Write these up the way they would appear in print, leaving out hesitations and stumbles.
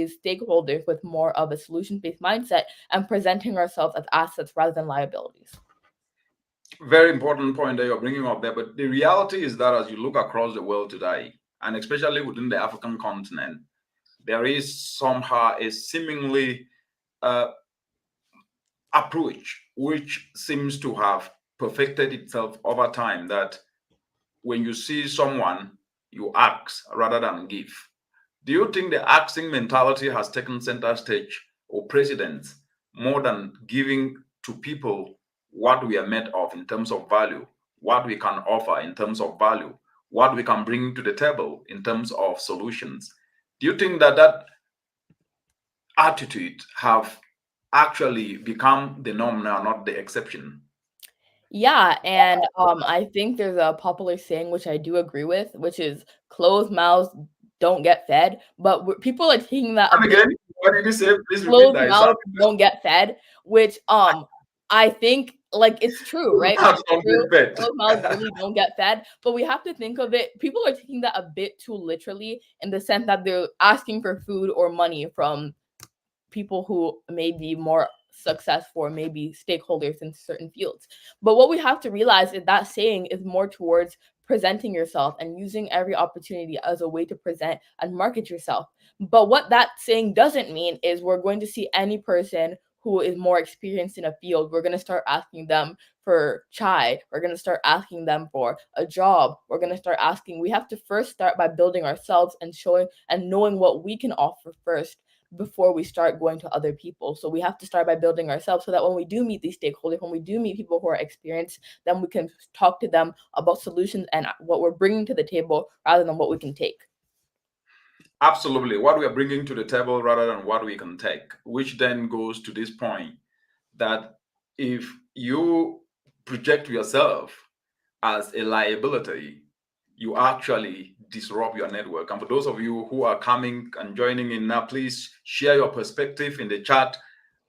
these stakeholders with more of a solution-based mindset and presenting ourselves as assets rather than liabilities. Very important point that you're bringing up there. But the reality is that as you look across the world today, and especially within the African continent, there is somehow a seemingly approach which seems to have perfected itself over time, that when you see someone, you ask rather than give. Do you think the asking mentality has taken center stage or precedence more than giving to people what we are made of in terms of value, what we can offer in terms of value, what we can bring to the table in terms of solutions? Do you think that that attitude have actually become the norm now, not the exception? Yeah, and I think there's a popular saying which I do agree with, which is closed mouths don't get fed. But people are taking that a And bit. again, what did you say? Please repeat Closed that. It mouths sounds don't get fed, which I think like it's true, right? That's It's not true. the Closed mouths really don't get fed, but we have to think of it. People are taking that a bit too literally in the sense that they're asking for food or money from people who may be more successful or maybe stakeholders in certain fields. But what we have to realize is that saying is more towards presenting yourself and using every opportunity as a way to present and market yourself. But what that saying doesn't mean is we're going to see any person who is more experienced in a field, we're going to start asking them for chai. We're going to start asking them for a job. We're going to start asking. We have to first start by building ourselves and showing and knowing what we can offer first before we start going to other people. So we have to start by building ourselves so that when we do meet these stakeholders, when we do meet people who are experienced, then we can talk to them about solutions and what we're bringing to the table rather than what we can take. Absolutely. What we are bringing to the table rather than what we can take, which then goes to this point that if you project yourself as a liability, you actually disrupt your network. And for those of you who are coming and joining in now, please share your perspective in the chat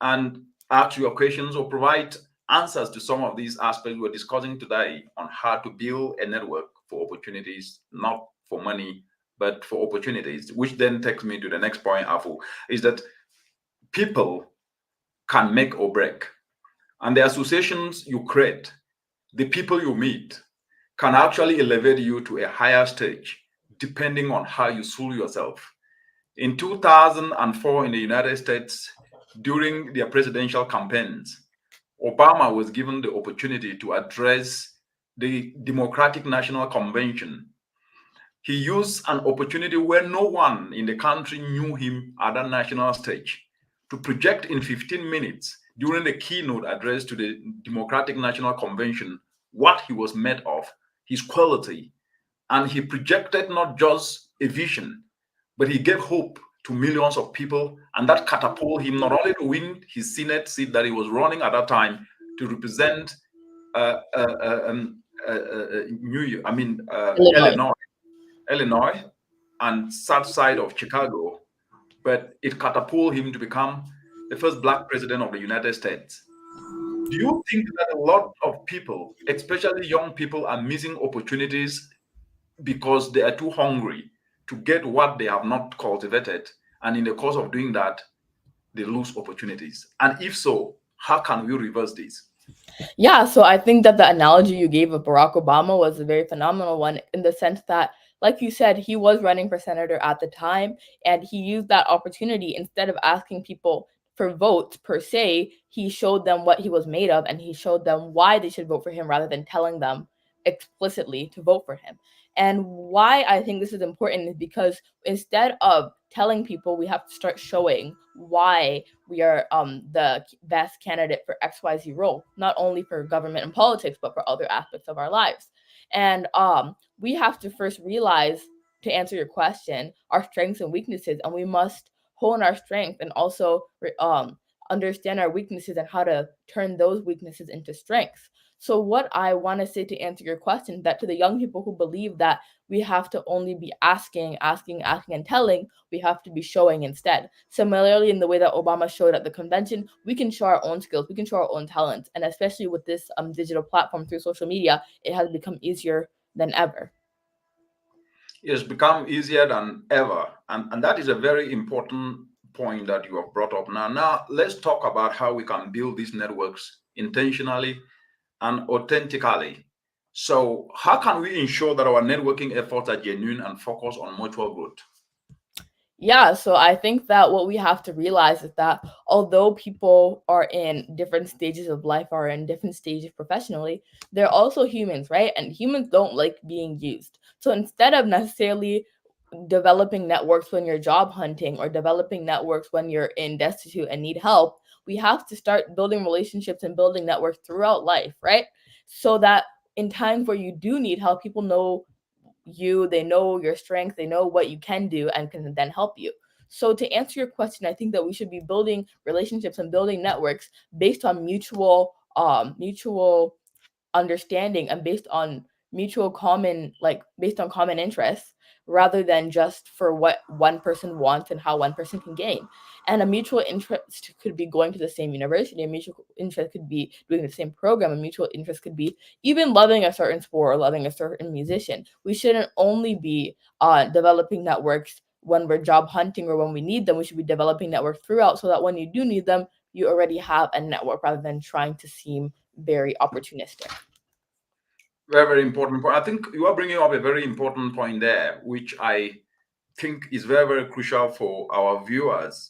and ask your questions or provide answers to some of these aspects we're discussing today on how to build a network for opportunities, not for money, but for opportunities, which then takes me to the next point, Afu, is that people can make or break. And the associations you create, the people you meet, can actually elevate you to a higher stage depending on how you soul yourself. In 2004 in the United States, during their presidential campaigns, Obama was given the opportunity to address the Democratic National Convention. He used an opportunity where no one in the country knew him at that national stage to project in 15 minutes during the keynote address to the Democratic National Convention what he was made of, his quality. And he projected not just a vision, but he gave hope to millions of people. And that catapulted him not only to win his Senate seat that he was running at that time to represent uh, uh, uh, um, New York, Illinois. Illinois, and south side of Chicago, but it catapulted him to become the first black president of the United States. Do you think that a lot of people, especially young people, are missing opportunities because they are too hungry to get what they have not cultivated? And in the course of doing that, they lose opportunities. And if so, how can we reverse this? Yeah, so I think that the analogy you gave of Barack Obama was a very phenomenal one in the sense that, like you said, he was running for senator at the time, and he used that opportunity instead of asking people for votes per se. He showed them what he was made of, and he showed them why they should vote for him rather than telling them explicitly to vote for him. And why I think this is important is because instead of telling people, we have to start showing why we are the best candidate for XYZ role, not only for government and politics, but for other aspects of our lives. And we have to first realize, to answer your question, our strengths and weaknesses, and we must hone our strength and also understand our weaknesses and how to turn those weaknesses into strengths. So what I want to say to answer your question, that to the young people who believe that we have to only be asking, and telling, we have to be showing instead. Similarly, in the way that Obama showed at the convention, we can show our own skills, we can show our own talents, and especially with this digital platform through social media, it has become easier than ever. It's become easier than ever. And that is a very important point that you have brought up now. Now, let's talk about how we can build these networks intentionally and authentically. So, how can we ensure that our networking efforts are genuine and focused on mutual growth? Yeah, so I think that what we have to realize is that although people are in different stages of life or in different stages professionally, they're also humans, right? And humans don't like being used. So instead of necessarily developing networks when you're job hunting or developing networks when you're in destitute and need help, we have to start building relationships and building networks throughout life, right? So that in times where you do need help, people know you, they know your strength, they know what you can do and can then help you. So to answer your question, I think that we should be building relationships and building networks based on mutual understanding and based on mutual common, like based on common interests, rather than just for what one person wants and how one person can gain. And a mutual interest could be going to the same university, a mutual interest could be doing the same program, a mutual interest could be even loving a certain sport or loving a certain musician. We shouldn't only be developing networks when we're job hunting or when we need them. We should be developing networks throughout so that when you do need them, you already have a network rather than trying to seem very opportunistic. Very, very important point. I think you are bringing up a very important point there, which I think is very, very crucial for our viewers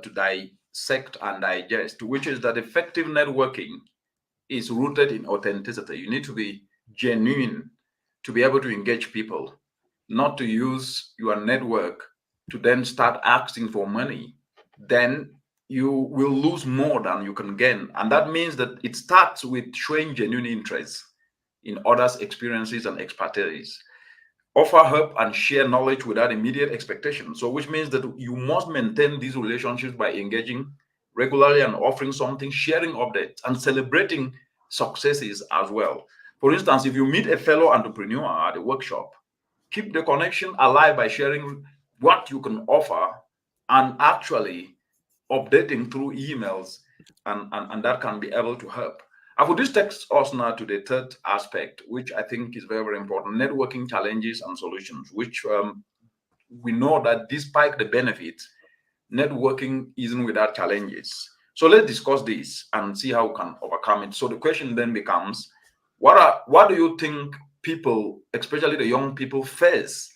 to dissect and digest, which is that effective networking is rooted in authenticity. You need to be genuine to be able to engage people, not to use your network to then start asking for money. Then you will lose more than you can gain. And that means that it starts with showing genuine interest in others' experiences and expertise. Offer help and share knowledge without immediate expectation. So, which means that you must maintain these relationships by engaging regularly and offering something, sharing updates, and celebrating successes as well. For instance, if you meet a fellow entrepreneur at a workshop, keep the connection alive by sharing what you can offer and actually updating through emails, and that can be able to help. And this takes us now to the third aspect, which I think is very, very important: networking challenges and solutions, which we know that despite the benefits, networking isn't without challenges. So let's discuss this and see how we can overcome it. So the question then becomes, what do you think people, especially the young people, face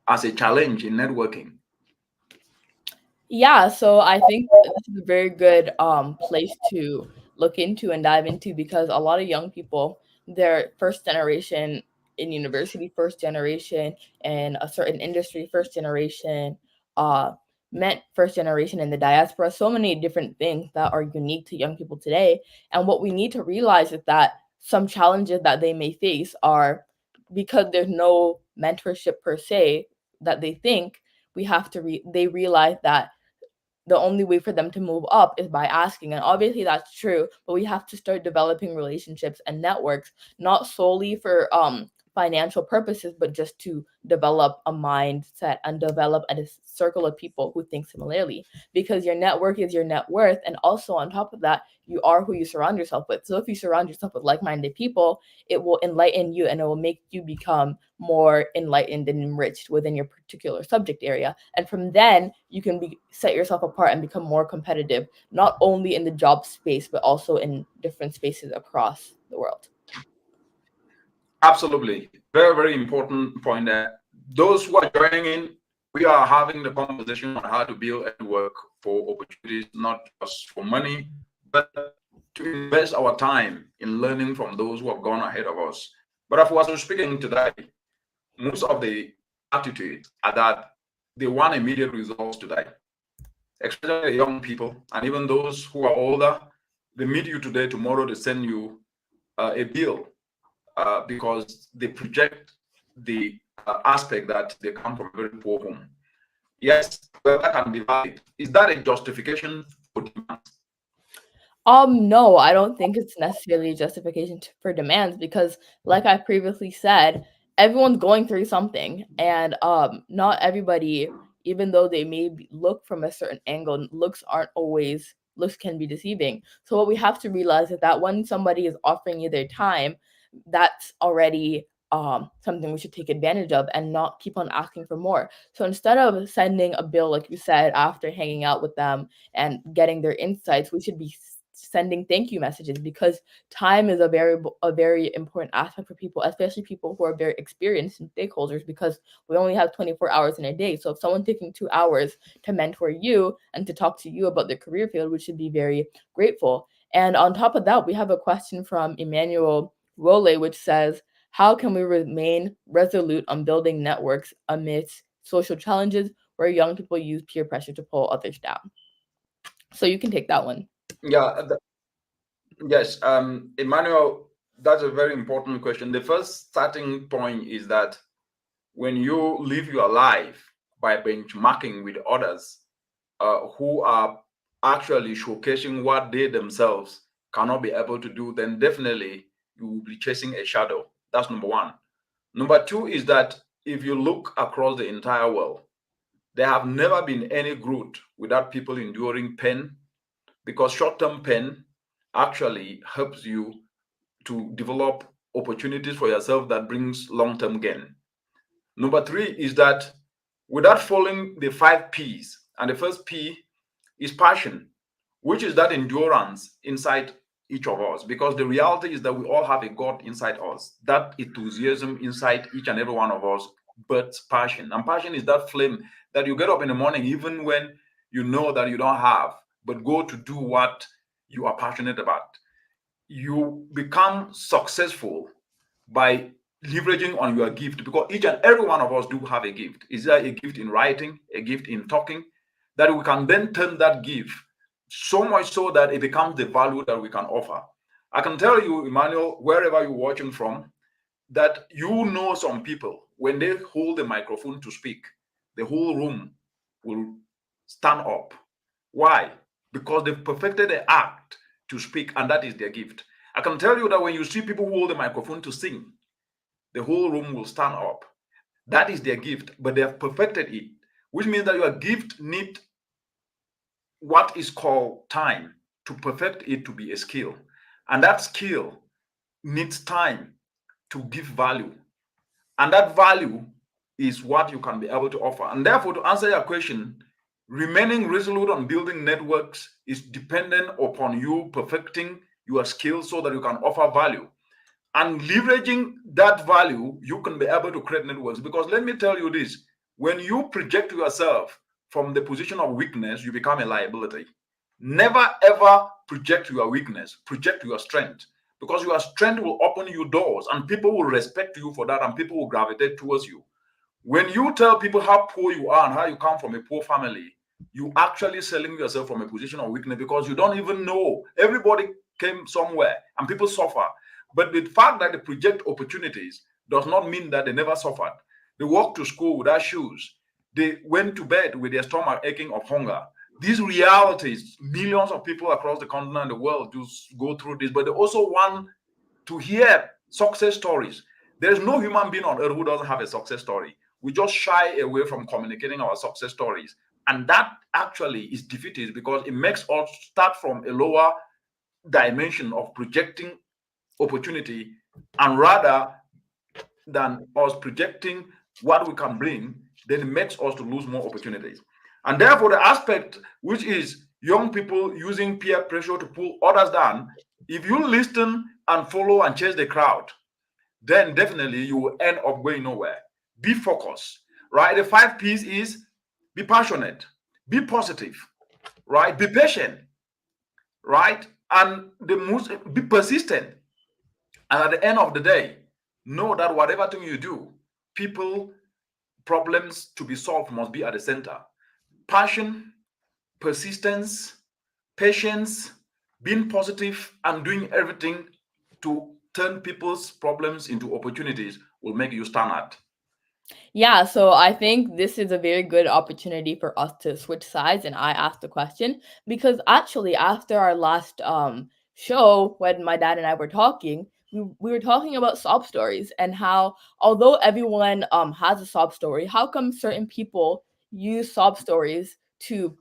as a challenge in networking? Yeah, so I think this is a very good place to look into and dive into because a lot of young people, they're first generation in university, first generation in a certain industry, first generation, uh, meant first generation in the diaspora, so many different things that are unique to young people today. And what we need to realize is that some challenges that they may face are because there's no mentorship per se that they think we have to they realize that the only way for them to move up is by asking. And obviously that's true, but we have to start developing relationships and networks, not solely for financial purposes, but just to develop a mindset and develop a circle of people who think similarly. Because your network is your net worth. And also on top of that, you are who you surround yourself with. So if you surround yourself with like-minded people, it will enlighten you and it will make you become more enlightened and enriched within your particular subject area. And from then you can set yourself apart and become more competitive, not only in the job space, but also in different spaces across the world. Absolutely. Very, very important point there. Those who are joining in, we are having the conversation on how to build and work for opportunities, not just for money, but to invest our time in learning from those who have gone ahead of us. But as we're speaking today, most of the attitudes are that they want immediate results today, especially the young people, and even those who are older. They meet you today, tomorrow they send you a bill because they project the aspect that they come from a very poor home. Yes, well, that can be valid. Is that a justification for demand? No, I don't think it's necessarily a justification for demands because, like I previously said, everyone's going through something, and not everybody, even though they may look from a certain angle, looks can be deceiving. So what we have to realize is that when somebody is offering you their time, that's already something we should take advantage of and not keep on asking for more. So instead of sending a bill, like you said, after hanging out with them and getting their insights, we should be sending thank you messages, because time is a very important aspect for people, especially people who are very experienced in stakeholders, because we only have 24 hours in a day. So if someone's taking 2 hours to mentor you and to talk to you about their career field, we should be very grateful. And on top of that, we have a question from Emmanuel Role, which says, how can we remain resolute on building networks amidst social challenges where young people use peer pressure to pull others down? So you can take that one. Yeah, yes, Emmanuel, that's a very important question. The first starting point is that when you live your life by benchmarking with others who are actually showcasing what they themselves cannot be able to do, then definitely you will be chasing a shadow. That's number one. Number two is that if you look across the entire world, there have never been any growth without people enduring pain, because short-term pain actually helps you to develop opportunities for yourself that brings long-term gain. Number three is that without following the 5 P's, and the first P is passion, which is that endurance inside each of us, because the reality is that we all have a God inside us. That enthusiasm inside each and every one of us births passion. And passion is that flame that you get up in the morning, even when you know that you don't have, but go to do what you are passionate about. You become successful by leveraging on your gift, because each and every one of us do have a gift. Is there a gift in writing, a gift in talking, that we can then turn that gift so much so that it becomes the value that we can offer. I can tell you, Emmanuel, wherever you're watching from, that you know some people, when they hold the microphone to speak, the whole room will stand up. Why? Because they've perfected the act to speak, and that is their gift. I can tell you that when you see people who hold the microphone to sing, the whole room will stand up. That is their gift, but they have perfected it, which means that your gift needs what is called time to perfect it to be a skill. And that skill needs time to give value. And that value is what you can be able to offer. And therefore, to answer your question, remaining resolute on building networks is dependent upon you perfecting your skills so that you can offer value. And leveraging that value, you can be able to create networks. Because let me tell you this, when you project yourself from the position of weakness, you become a liability. Never ever project your weakness, project your strength, because your strength will open you doors and people will respect you for that and people will gravitate towards you. When you tell people how poor you are and how you come from a poor family, you actually selling yourself from a position of weakness, because you don't even know. Everybody came somewhere and people suffer. But the fact that they project opportunities does not mean that they never suffered. They walked to school without shoes. They went to bed with their stomach aching of hunger. These realities, millions of people across the continent and the world just go through this, but they also want to hear success stories. There's no human being on earth who doesn't have a success story. We just shy away from communicating our success stories. And that actually is defeated, because it makes us start from a lower dimension of projecting opportunity, and rather than us projecting what we can bring, then it makes us to lose more opportunities. And therefore, the aspect which is young people using peer pressure to pull others down, if you listen and follow and chase the crowd, then definitely you will end up going nowhere. Be focused, right? The 5 P's is be passionate, be positive, right? Be patient, right? And the most be persistent. And at the end of the day, know that whatever thing you do, people, problems to be solved must be at the center. Passion, persistence, patience, being positive, and doing everything to turn people's problems into opportunities will make you stand out. Yeah, so I think this is a very good opportunity for us to switch sides and I asked the question, because actually after our last show, when my dad and I were talking, we were talking about sob stories and how, although everyone has a sob story, how come certain people use sob stories to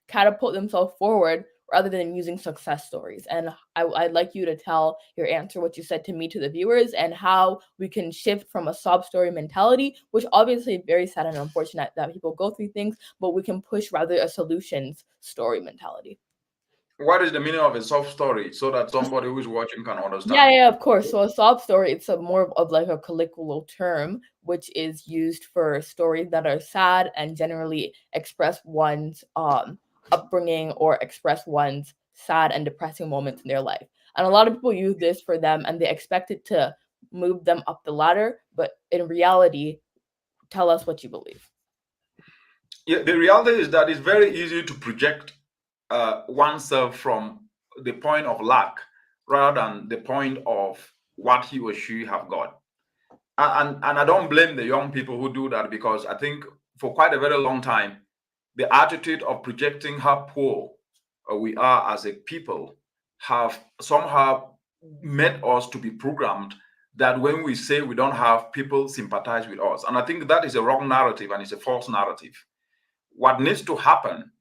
catapult themselves forward, rather than using success stories. And I'd like you to tell your answer, what you said to me, to the viewers, and how we can shift from a sob story mentality, which obviously very sad and unfortunate that people go through things, but we can push rather a solutions story mentality. What is the meaning of a soft story so that somebody who is watching can Yeah, understand? yeah, of course. So a sob story, it's a more of like a colloquial term, which is used for stories that are sad and generally express one's upbringing or express one's sad and depressing moments in their life. And a lot of people use this for them and they expect it to move them up the ladder, but in reality, tell us what you believe. Yeah, the reality is that it's very easy to project oneself from the point of lack rather than the point of what he or she have got. And I don't blame the young people who do that, because I think for quite a very long time, the attitude of projecting how poor we are as a people have somehow made us to be programmed that when we say we don't have, people sympathize with us. And I think that is a wrong narrative and it's a false narrative. What needs to happen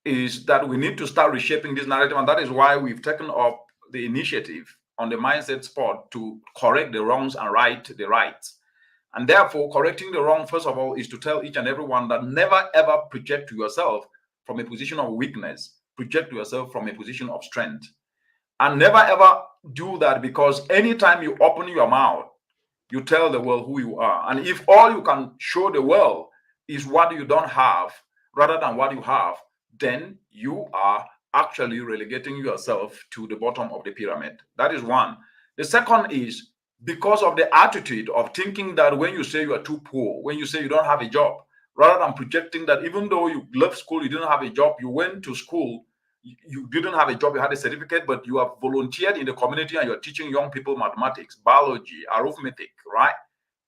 is that we need to start reshaping this narrative. And that is why we've taken up the initiative on the Mindset Spot to correct the wrongs and right the rights. And therefore, correcting the wrong, first of all, is to tell each and everyone that never ever project to yourself from a position of weakness, project to yourself from a position of strength. And never ever do that, because anytime you open your mouth, you tell the world who you are. And if all you can show the world is what you don't have rather than what you have, then you are actually relegating yourself to the bottom of the pyramid. That is one. The second is because of the attitude of thinking that when you say you are too poor, when you say you don't have a job, rather than projecting that even though you left school, you didn't have a job, you went to school, you didn't have a job, you had a certificate, but you have volunteered in the community and you're teaching young people mathematics, biology, arithmetic, right?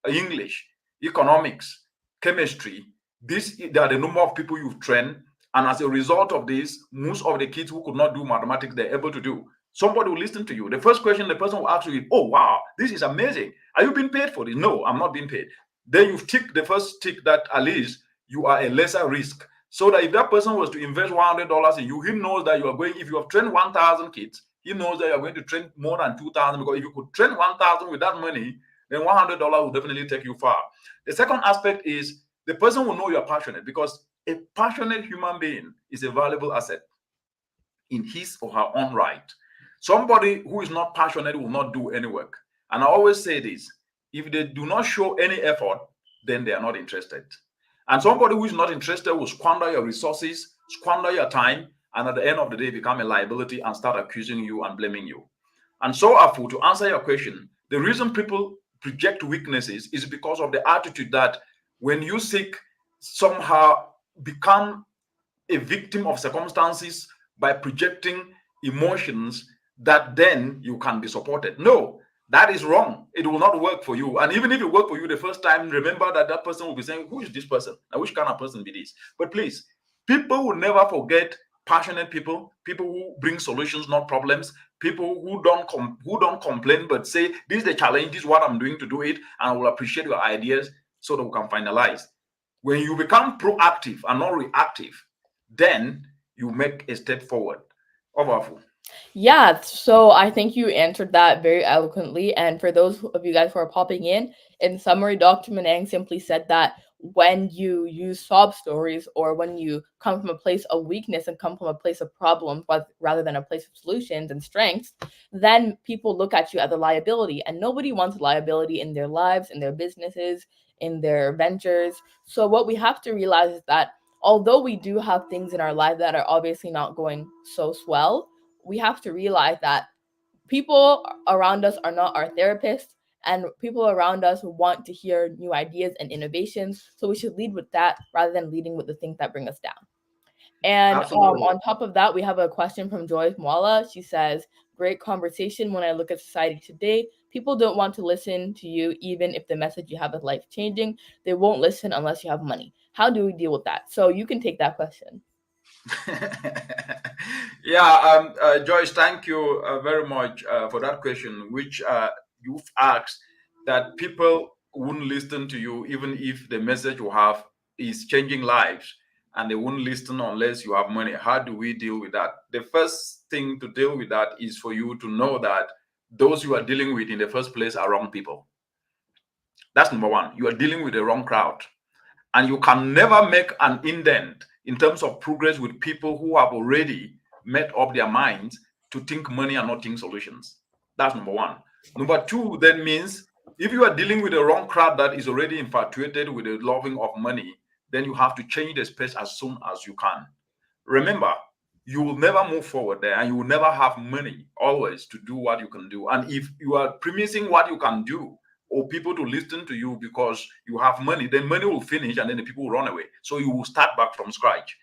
English, economics, chemistry. These are the number of people you've trained. And as a result of this, most of the kids who could not do mathematics, they're able to do. Somebody will listen to you. The first question the person will ask you is, oh, wow, this is amazing. Are you being paid for this? No, I'm not being paid. Then you've ticked the first tick that at least you are a lesser risk. So that if that person was to invest $100 in you, he knows that you are going, if you have trained 1,000 kids, he knows that you're going to train more than 2,000, because if you could train 1,000 with that money, then $100 will definitely take you far. The second aspect is the person will know you're passionate, because a passionate human being is a valuable asset in his or her own right. Somebody who is not passionate will not do any work. And I always say this: if they do not show any effort, then they are not interested. And somebody who is not interested will squander your resources, squander your time, and at the end of the day, become a liability and start accusing you and blaming you. And so, Afu, to answer your question, the reason people project weaknesses is because of the attitude that when you seek somehow become a victim of circumstances by projecting emotions, that then you can be supported. No, that is wrong. It will not work for you. And even if it worked for you the first time, remember that that person will be saying, who is this person? Now, which kind of person be this? But please, people will never forget passionate people, people who bring solutions, not problems, people who don't complain but say, this is the challenge, this is what I'm doing to do it, and I will appreciate your ideas so that we can finalize. When you become proactive and not reactive, then you make a step forward. Overful. Yeah, so I think you answered that very eloquently. And for those of you guys who are popping in summary, Dr. Manang simply said that when you use sob stories, or when you come from a place of weakness and come from a place of problems rather than a place of solutions and strengths, then people look at you as a liability. And nobody wants liability in their lives, in their businesses, in their ventures. So what we have to realize is that although we do have things in our life that are obviously not going so swell, we have to realize that people around us are not our therapists, and people around us want to hear new ideas and innovations. So we should lead with that rather than leading with the things that bring us down. And Absolutely. on top of that, we have a question from Joyce Mwala. She says, great conversation. When I look at society today, people don't want to listen to you, even if the message you have is life changing. They won't listen unless you have money. How do we deal with that? So you can take that question. Yeah, Joyce, thank you very much for that question, which you've asked, that people wouldn't listen to you even if the message you have is changing lives. and they won't listen unless you have money. How do we deal with that? The first thing to deal with that is for you to know that those you are dealing with in the first place are wrong people. That's number one. You are dealing with the wrong crowd. And you can never make an indent in terms of progress with people who have already made up their minds to think money and not think solutions. That's number one. Number two then means if you are dealing with the wrong crowd that is already infatuated with the loving of money, then you have to change the space as soon as you can. Remember, you will never move forward there and you will never have money always to do what you can do. And if you are premising what you can do or people to listen to you because you have money, then money will finish and then the people will run away. So you will start back from scratch.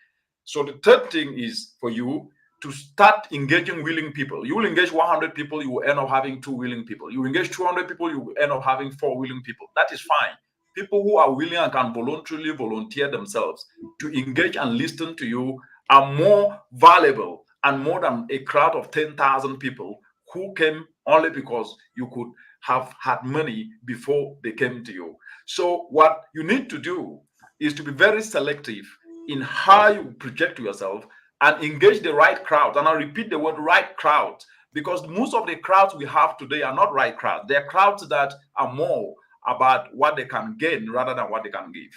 So the third thing is for you to start engaging willing people. You will engage 100 people, you will end up having 2 willing people. You engage 200 people, you will end up having 4 willing people. That is fine. People who are willing and can voluntarily volunteer themselves to engage and listen to you are more valuable and more than a crowd of 10,000 people who came only because you could have had money before they came to you. So what you need to do is to be very selective in how you project yourself and engage the right crowd. And I repeat the word right crowd, because most of the crowds we have today are not right crowds. They're crowds that are more about what they can gain rather than what they can give.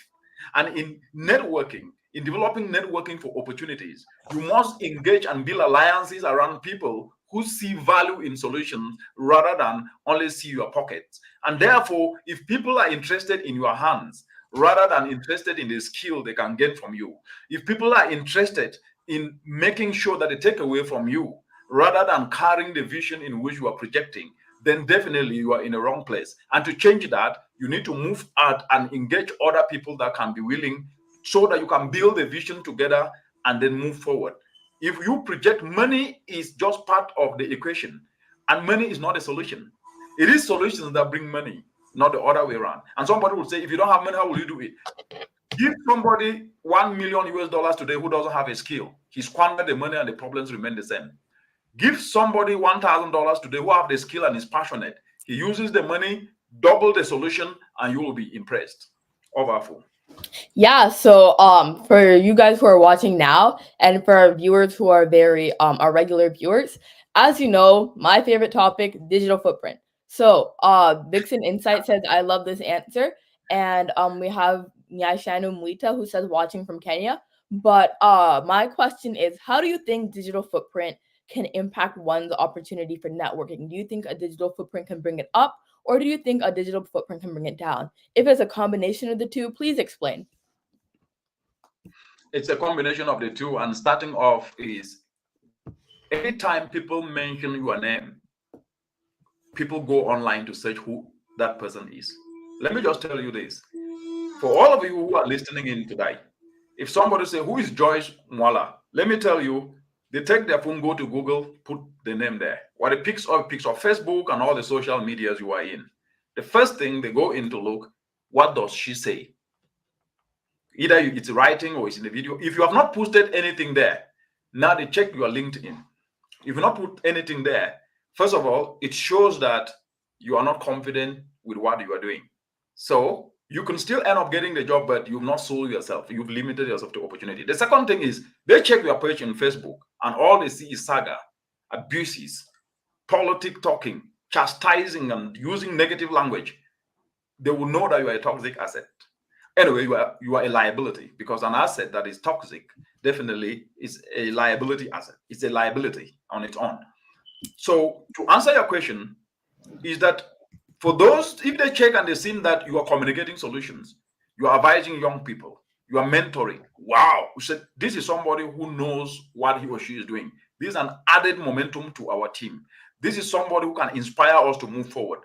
And in networking, in developing networking for opportunities, you must engage and build alliances around people who see value in solutions rather than only see your pockets. And therefore, if people are interested in your hands rather than interested in the skill they can get from you, if people are interested in making sure that they take away from you rather than carrying the vision in which you are projecting, then definitely you are in the wrong place. And to change that, you need to move out and engage other people that can be willing so that you can build a vision together and then move forward. If you project money is just part of the equation, and money is not a solution. It is solutions that bring money, not the other way around. And somebody will say, if you don't have money, how will you do it? Give somebody $1 million US today who doesn't have a skill. He squandered the money and the problems remain the same. Give somebody $1,000 today who have the skill and is passionate. He uses the money, double the solution, and you will be impressed. Overful. Yeah, so for you guys who are watching now and for our viewers who are our regular viewers, as you know, my favorite topic, digital footprint. So Vixen Insight says, I love this answer. And we have Nyashanu Mwita who says watching from Kenya. But my question is, how do you think digital footprint can impact one's opportunity for networking? Do you think a digital footprint can bring it up? Or do you think a digital footprint can bring it down? If it's a combination of the two, please explain. It's a combination of the two. And starting off is anytime people mention your name, people go online to search who that person is. Let me just tell you this. For all of you who are listening in today, if somebody say, who is Joyce Mwala? Let me tell you, they take their phone, go to Google, put the name there. What it picks up Facebook and all the social medias you are in. The first thing they go in to look, what does she say? Either it's writing or it's in the video. If you have not posted anything there, now they check your LinkedIn. If you not put anything there, first of all, it shows that you are not confident with what you are doing. So you can still end up getting the job, but you've not sold yourself. You've limited yourself to opportunity. The second thing is they check your page on Facebook and all they see is saga, abuses, politic talking, chastising and using negative language. They will know that you are a toxic asset. Anyway, you are a liability, because an asset that is toxic definitely is a liability asset. It's a liability on its own. So to answer your question is that for those, if they check and they see that you are communicating solutions, you are advising young people, you are mentoring. Wow, we said this is somebody who knows what he or she is doing. This is an added momentum to our team. This is somebody who can inspire us to move forward.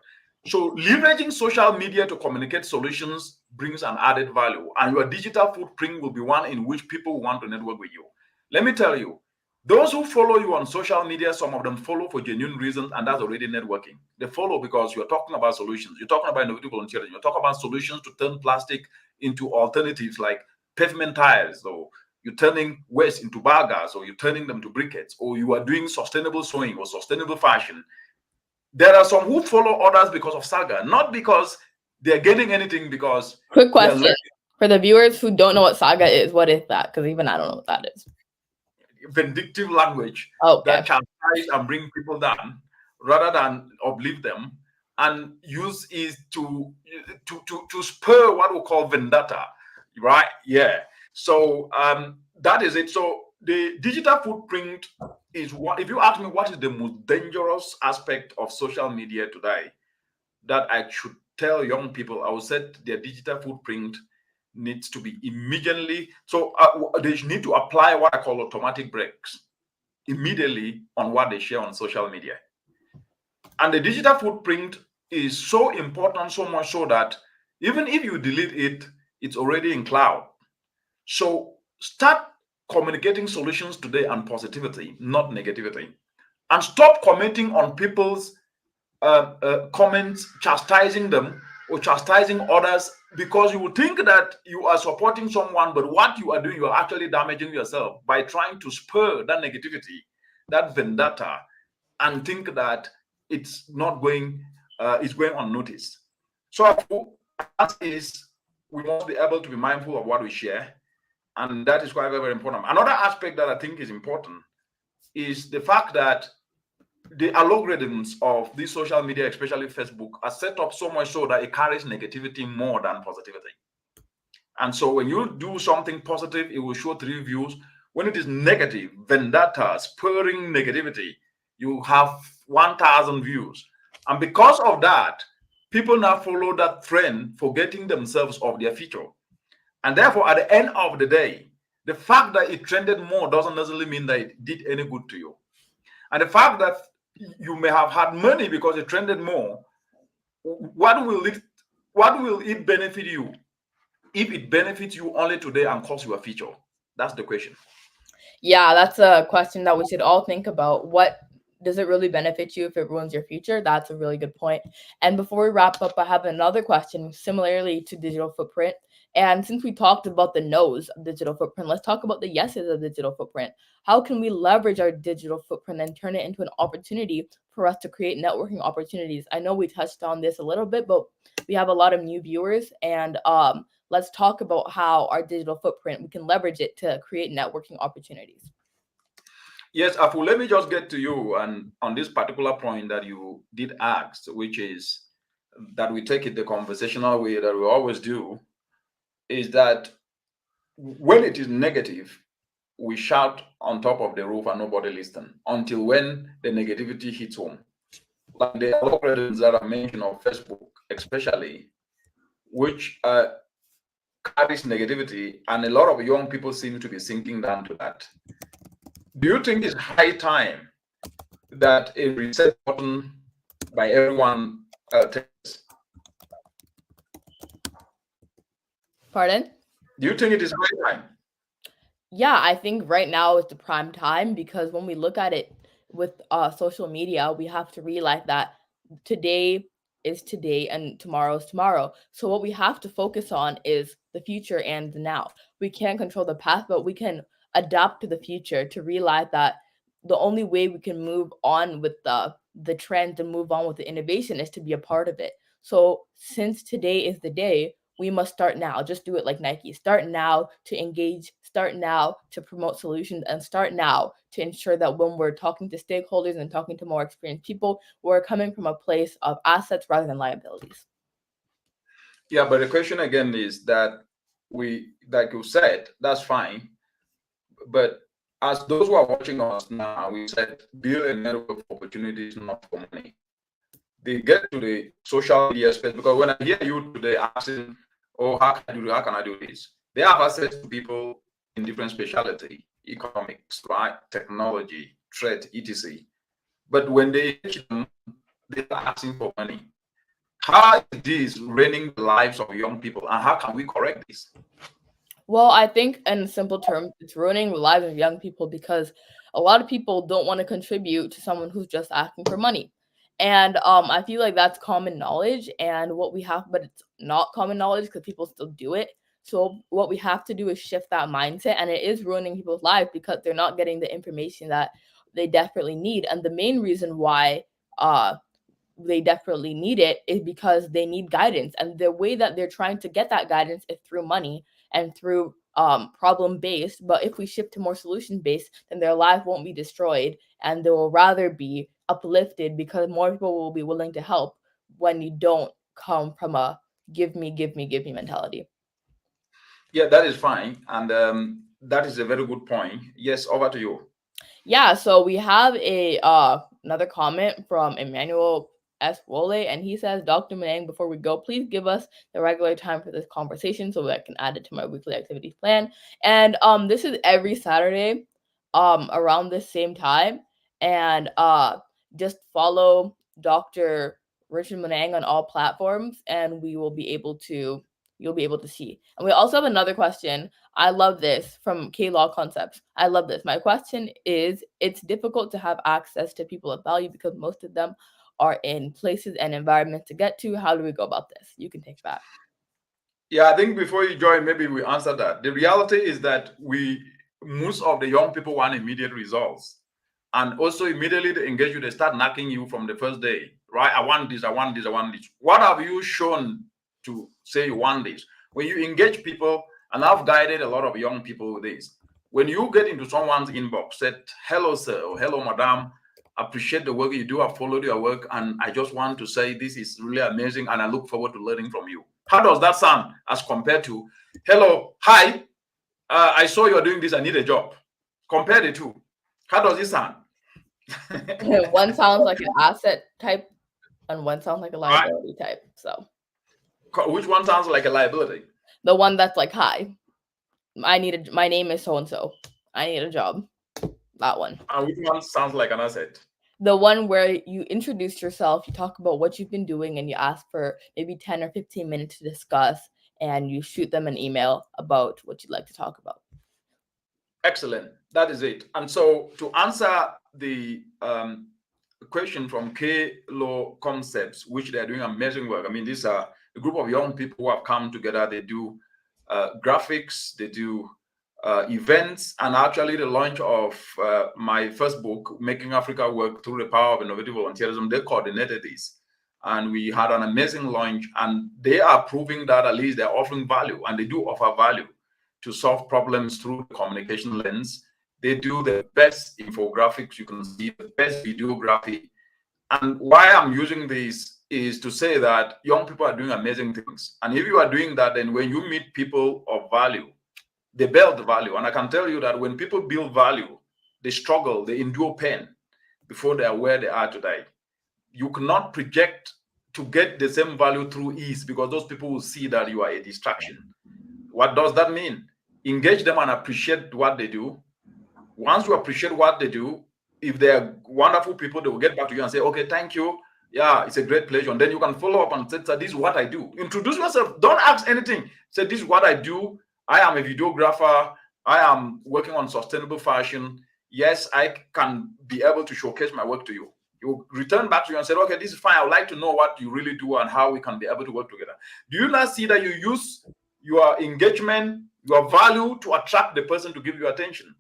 So leveraging social media to communicate solutions brings an added value, and your digital footprint will be one in which people want to network with you. Let me tell you, those who follow you on social media, some of them follow for genuine reasons, and that's already networking. They follow because you're talking about solutions. You're talking about innovative volunteering. You're talking about solutions to turn plastic into alternatives like pavement tires, or you're turning waste into burgers, or you're turning them to briquettes, or you are doing sustainable sewing or sustainable fashion. There are some who follow others because of saga, not because they're getting anything. Because quick question. For the viewers who don't know what saga is, what is that? Because even I don't know what that is. Vindictive language Okay. that chastise and bring people down rather than uplift them, and use is to spur what we call vendetta, right? Yeah. So that is it. So the digital footprint is what, if you ask me what is the most dangerous aspect of social media today that I should tell young people, I would say their digital footprint needs to be immediately. So they need to apply what I call automatic brakes immediately on what they share on social media. And the digital footprint is so important, so much so that even if you delete it, it's already in cloud. So start communicating solutions today and positivity, not negativity. And stop commenting on people's comments, chastising them or chastising others, because you will think that you are supporting someone, but what you are doing, you are actually damaging yourself by trying to spur that negativity, that vendetta, and think that it's not going, it's going unnoticed. So that is, we must be able to be mindful of what we share, and that is quite very, very important. Another aspect that I think is important is the fact that the algorithms of this social media, especially Facebook, are set up so much so that it carries negativity more than positivity. And so when you do something positive, it will show 3 views. When it is negative, vendetta, spurring negativity, you have 1,000 views. And because of that, people now follow that trend, forgetting themselves of their future. And therefore, at the end of the day, the fact that it trended more doesn't necessarily mean that it did any good to you. And the fact that you may have had money because it trended more, what will it benefit you if it benefits you only today and costs you a future? That's the question. Yeah, that's a question that we should all think about. What does it really benefit you if it ruins your future? That's a really good point. And before we wrap up, I have another question similarly to digital footprint. And since we talked about the no's of digital footprint, let's talk about the yeses of digital footprint. How can we leverage our digital footprint and turn it into an opportunity for us to create networking opportunities? I know we touched on this a little bit, but we have a lot of new viewers, and let's talk about how our digital footprint, we can leverage it to create networking opportunities. Yes, Afu, let me just get to you and on this particular point that you did ask, which is that we take it the conversational way that we always do, is that when it is negative, we shout on top of the roof and nobody listens until when the negativity hits home. Like the algorithms that I mentioned on Facebook, especially, which carries negativity, and a lot of young people seem to be sinking down to that. Do you think it's high time that a reset button by everyone takes? Pardon? Do you think it is high time? Yeah, I think right now is the prime time, because when we look at it with social media, we have to realize that today is today and tomorrow is tomorrow. So what we have to focus on is the future and the now. We can't control the past, but we can adapt to the future to realize that the only way we can move on with the trends and move on with the innovation is to be a part of it. So since today is the day, we must start now. Just do it like Nike. Start now to engage, start now to promote solutions, and start now to ensure that when we're talking to stakeholders and talking to more experienced people, we're coming from a place of assets rather than liabilities. Yeah, but the question again is that we, like you said, that's fine. But as those who are watching us now, we said build a network of opportunities, not for money. They get to the social media space because when I hear you today asking, "Oh, how can I do this?" They have access to people in different specialty, economics, right, technology, trade, etc. But when they hit them, they are asking for money. How is this ruining the lives of young people, and how can we correct this? Well, I think in simple terms, it's ruining the lives of young people because a lot of people don't want to contribute to someone who's just asking for money. And I feel like that's common knowledge, and what we have, but it's not common knowledge because people still do it. So what we have to do is shift that mindset, and it is ruining people's lives because they're not getting the information that they desperately need. And the main reason why uh they desperately need it is because they need guidance, and the way that they're trying to get that guidance is through money. and through problem based. But if we shift to more solution based, then their life won't be destroyed, and they will rather be uplifted, because more people will be willing to help when you don't come from a give me mentality. Yeah, that is fine. And that is a very good point. Yes, over to you. Yeah, so we have a another comment from Emmanuel S. Wole, and he says, Dr. Manang, before we go, please give us the regular time for this conversation so that I can add it to my weekly activities plan. And this is every Saturday around this same time. And just follow Dr. Richard Manang on all platforms, and we will be able to you'll be able to see. And we also have another question. I love this from K-Law Concepts. I love this. My question is, it's difficult to have access to people of value because most of them are in places and environments to get to. How do we go about this? You can take that. Yeah, I think before you join, maybe we answer that. The reality is that most of the young people want immediate results. And also immediately they engage you, they start knocking you from the first day, right? I want this, I want this, I want this. What have you shown to say you want this? When you engage people, and I've guided a lot of young people with this, when you get into someone's inbox, said, hello, sir, or hello, madam, appreciate the work you do, I followed your work, and I just want to say this is really amazing, and I look forward to learning from you. How does that sound as compared to, hello, hi, I saw you're doing this, I need a job? Compare the two. How does it sound? One sounds like an asset type and one sounds like a liability type. So which one sounds like a liability? the one that's like, hi, my name is so and so, I need a job. That one. And which one sounds like an asset? The one where you introduce yourself, you talk about what you've been doing, and you ask for maybe 10 or 15 minutes to discuss, and you shoot them an email about what you'd like to talk about. Excellent. That is it. And so to answer the question from K-Law Concepts, which they're doing amazing work. I mean, these are a group of young people who have come together. They do graphics, they do events, and actually the launch of my first book, Making Africa Work Through the Power of Innovative Volunteerism, they coordinated this. And we had an amazing launch, and they are proving that at least they're offering value, and they do offer value to solve problems through the communication lens. They do the best infographics you can see, the best videography. And why I'm using this is to say that young people are doing amazing things. And if you are doing that, then when you meet people of value, they build value. And I can tell you that when people build value, they struggle, they endure pain before they are where they are today. You cannot project to get the same value through ease, because those people will see that you are a distraction. What does that mean? Engage them and appreciate what they do. Once you appreciate what they do, if they're wonderful people, they will get back to you and say, okay, thank you. Yeah, it's a great pleasure. And then you can follow up and say, this is what I do. Introduce yourself. Don't ask anything. Say, this is what I do. I am a videographer. I am working on sustainable fashion. Yes, I can be able to showcase my work to you. You return back to you and say, okay, this is fine. I would like to know what you really do and how we can be able to work together. Do you not see that you use your engagement, your value to attract the person to give you attention?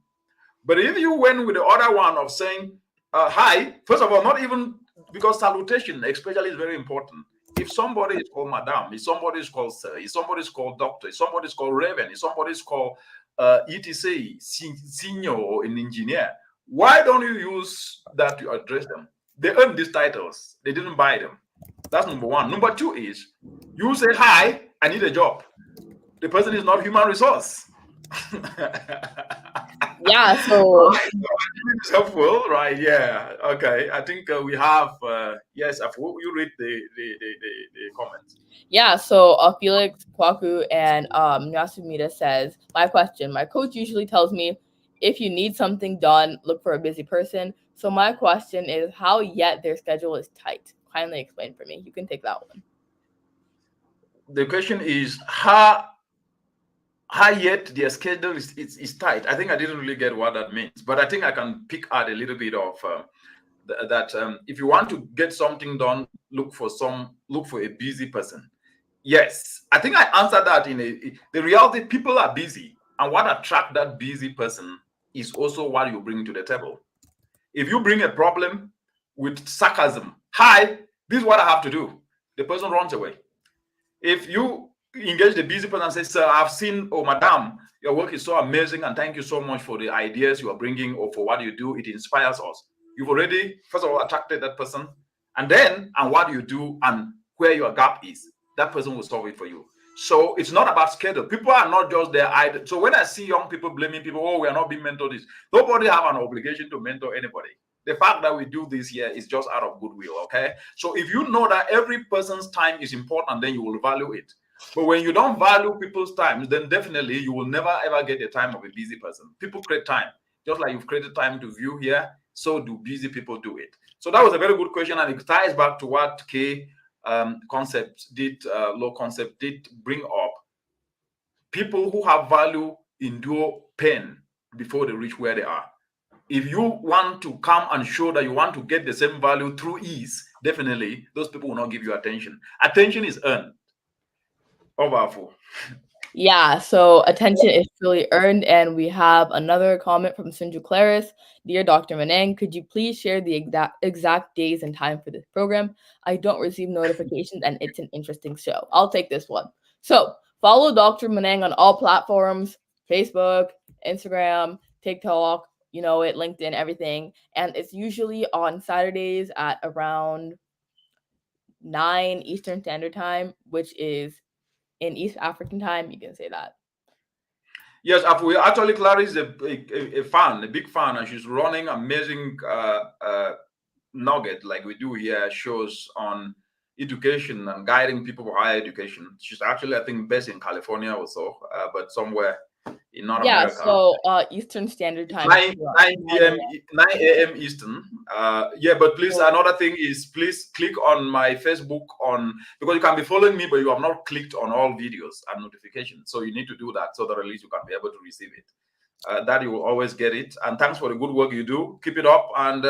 But if you went with the other one of saying, hi, first of all, not even because salutation especially is very important. If somebody is called madam, if somebody is called sir, if somebody is called doctor, if somebody is called reverend, if somebody is called etc., senior or an engineer, why don't you use that to address them? They earned these titles. They didn't buy them. That's number one. Number two is, you say, hi, I need a job. The person is not human resource. Yeah, so it's helpful, right? Yeah. Okay. I think we have yes. You read the comments. Yeah, so Felix Kwaku and Nyasumita says, my question, my coach usually tells me if you need something done, look for a busy person. So my question is, how yet their schedule is tight? Kindly explain for me. You can take that one. The question is, how yet their schedule is tight. I think I didn't really get what that means, but I think I can pick out a little bit of that. If you want to get something done, look for a busy person. Yes, I think I answered that the reality. People are busy, and what attracts that busy person is also what you bring to the table. If you bring a problem with sarcasm, hi, this is what I have to do, the person runs away. If you engage the busy person and say, sir, I've seen, oh, madam, your work is so amazing, and thank you so much for the ideas you are bringing or for what you do. It inspires us. You've already, first of all, attracted that person. And then, and what you do and where your gap is, that person will solve it for you. So it's not about schedule. People are not just there. So when I see young people blaming people, oh, we are not being mentored, nobody have an obligation to mentor anybody. The fact that we do this here is just out of goodwill, okay? So if you know that every person's time is important, then you will value it. But when you don't value people's time, then definitely you will never ever get the time of a busy person. People create time. Just like you've created time to view here, so do busy people do it. So that was a very good question, and it ties back to what Low Concept did bring up. People who have value endure pain before they reach where they are. If you want to come and show that you want to get the same value through ease, definitely those people will not give you attention. Attention is earned. Over. Yeah, so attention is truly earned, and we have another comment from Sinju Claris. Dear Dr. Manang, could you please share the exact days and time for this program? I don't receive notifications, and it's an interesting show. I'll take this one. So follow Dr. Manang on all platforms: Facebook, Instagram, TikTok, you know it, LinkedIn, everything. And it's usually on Saturdays at around 9 Eastern Standard Time, which is in East African time. You can say that. Yes, actually, Clary is a fan, a big fan, and she's running amazing nugget like we do here, shows on education and guiding people for higher education. She's actually, I think, based in California also, but somewhere in North America. So Eastern Standard Time. 9 a.m. Eastern. But please, another thing is please click on my Facebook because you can be following me, but you have not clicked on all videos and notifications. So you need to do that so that at least you can be able to receive it. That you will always get it. And thanks for the good work you do. Keep it up. And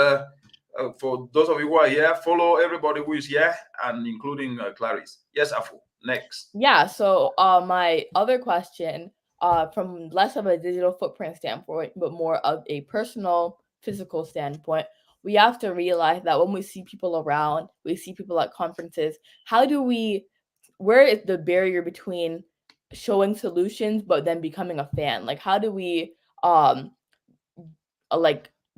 for those of you who are here, follow everybody who is here, and including Clarice. Yes, Afu. Next. Yeah. So my other question, from less of a digital footprint standpoint, but more of a personal, physical standpoint, we have to realize that when we see people around, we see people at conferences, where is the barrier between showing solutions but then becoming a fan? Like, how do we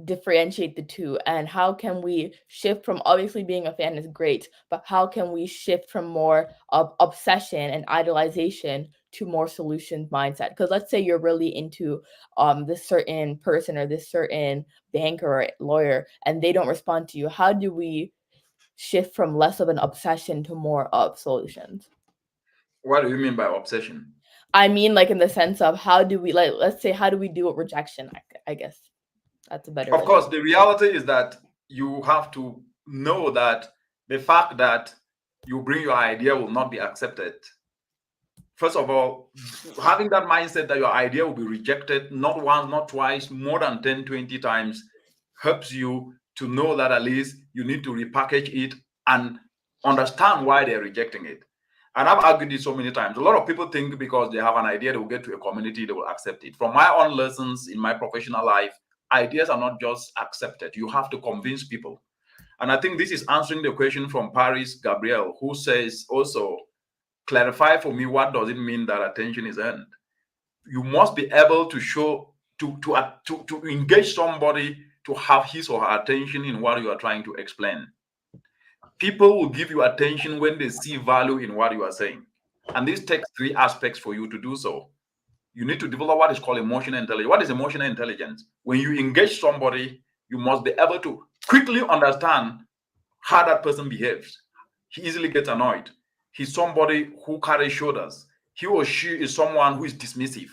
differentiate the two, and how can we shift from, obviously being a fan is great, but how can we shift from more of obsession and idolization to more solutions mindset? Because let's say you're really into this certain person or this certain banker or lawyer, and they don't respond to you. How do we shift from less of an obsession to more of solutions? What do you mean by obsession? I mean, like, in the sense of, how do we, like, let's say, how do we deal with rejection? I guess that's a better. Of course, the reality is that you have to know that the fact that you bring your idea will not be accepted. First of all, having that mindset that your idea will be rejected, not once, not twice, more than 10, 20 times, helps you to know that at least you need to repackage it and understand why they're rejecting it. And I've argued this so many times. A lot of people think because they have an idea, they will get to a community, they will accept it. From my own lessons in my professional life, ideas are not just accepted. You have to convince people. And I think this is answering the question from Paris Gabriel, who says also, clarify for me, what does it mean that attention is earned? You must be able to show, to engage somebody to have his or her attention in what you are trying to explain. People will give you attention when they see value in what you are saying. And this takes 3 aspects for you to do so. You need to develop what is called emotional intelligence. What is emotional intelligence? When you engage somebody, you must be able to quickly understand how that person behaves. He easily gets annoyed. He's somebody who carries shoulders. He or she is someone who is dismissive.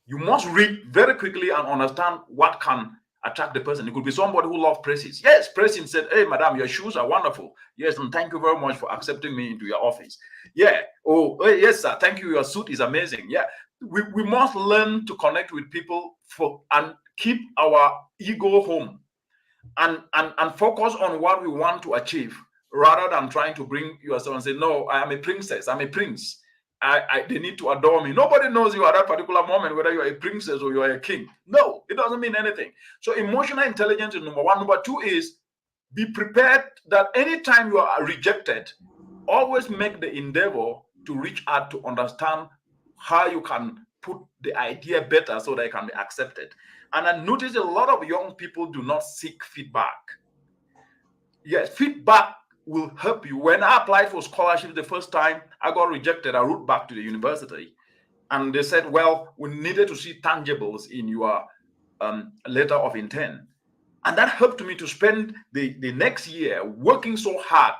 You must read very quickly and understand what can attract the person. It could be somebody who loves praises. Yes, praising said, hey, madam, your shoes are wonderful. Yes, and thank you very much for accepting me into your office. Yeah. Oh, yes, sir. Thank you. Your suit is amazing. Yeah. We must learn to connect with people and keep our ego home and focus on what we want to achieve rather than trying to bring yourself and say, no, I am a princess, I'm a prince. They need to adore me. Nobody knows you at that particular moment, whether you're a princess or you're a king. No, it doesn't mean anything. So emotional intelligence is number 1. Number 2 is be prepared that anytime you are rejected, always make the endeavor to reach out to understand how you can put the idea better so that it can be accepted. And I noticed a lot of young people do not seek feedback. Yes, feedback will help you. When I applied for scholarship the first time, I got rejected. I wrote back to the university and they said, well, we needed to see tangibles in your letter of intent. And that helped me to spend the next year working so hard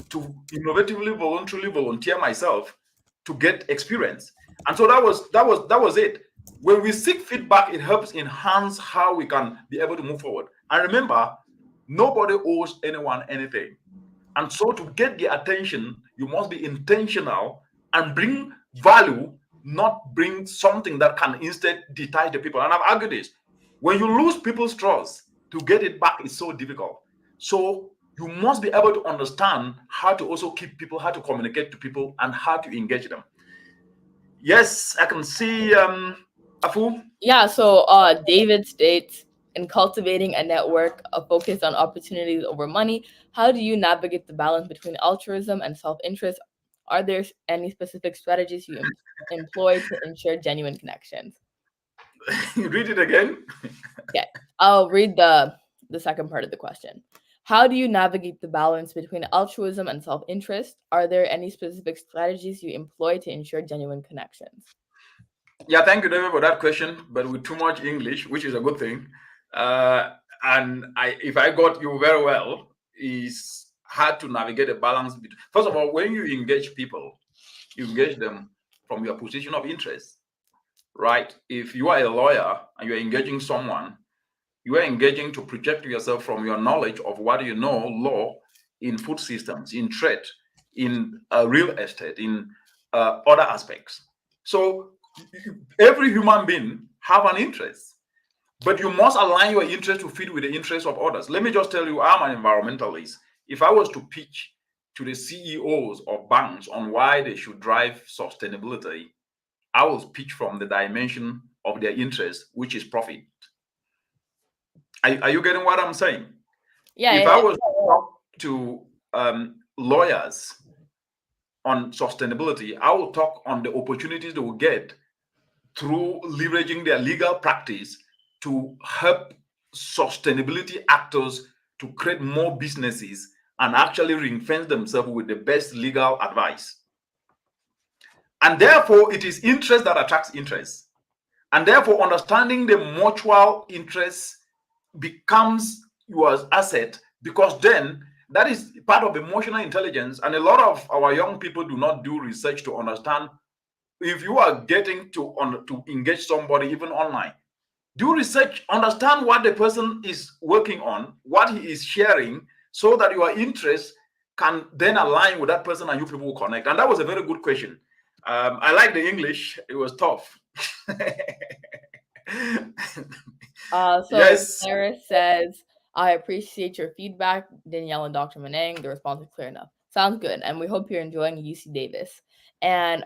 to innovatively, voluntarily volunteer myself to get experience. And so that was it. When we seek feedback, it helps enhance how we can be able to move forward. And remember, nobody owes anyone anything. And so to get the attention, you must be intentional and bring value, not bring something that can instead detach the people. And I've argued this. When you lose people's trust, to get it back is so difficult. So you must be able to understand how to also keep people, how to communicate to people, and how to engage them. Yes, I can see Afu. Yeah, so David states, in cultivating a network of focus on opportunities over money, how do you navigate the balance between altruism and self-interest? Are there any specific strategies you employ to ensure genuine connections? Read it again. Okay, I'll read the second part of the question. How do you navigate the balance between altruism and self-interest? Are there any specific strategies you employ to ensure genuine connections? Yeah, thank you, David, for that question, but with too much English, which is a good thing. And if I got you very well, is how to navigate a balance between. First of all, when you engage people, you engage them from your position of interest, right? If you are a lawyer and you're engaging someone, you are engaging to project yourself from your knowledge of what you know, law, in food systems, in trade, in real estate, in other aspects. So every human being have an interest, but you must align your interest to fit with the interests of others. Let me just tell you, I'm an environmentalist. If I was to pitch to the CEOs of banks on why they should drive sustainability, I will pitch from the dimension of their interest, which is profit. Are you getting what I'm saying? Yeah. If I was to talk to lawyers on sustainability, I will talk on the opportunities they will get through leveraging their legal practice to help sustainability actors to create more businesses and actually ring-fence themselves with the best legal advice. And therefore, it is interest that attracts interest. And therefore, understanding the mutual interest becomes your asset, because then that is part of emotional intelligence. And a lot of our young people do not do research to understand. If you are getting to engage somebody even online, do research, understand what the person is working on, what he is sharing, so that your interest can then align with that person and you people will connect. And that was a very good question. I like the English. It was tough. So Yes. Sarah says, I appreciate your feedback, Danielle and Dr. Manang. The response is clear enough. Sounds good. And we hope you're enjoying UC Davis. And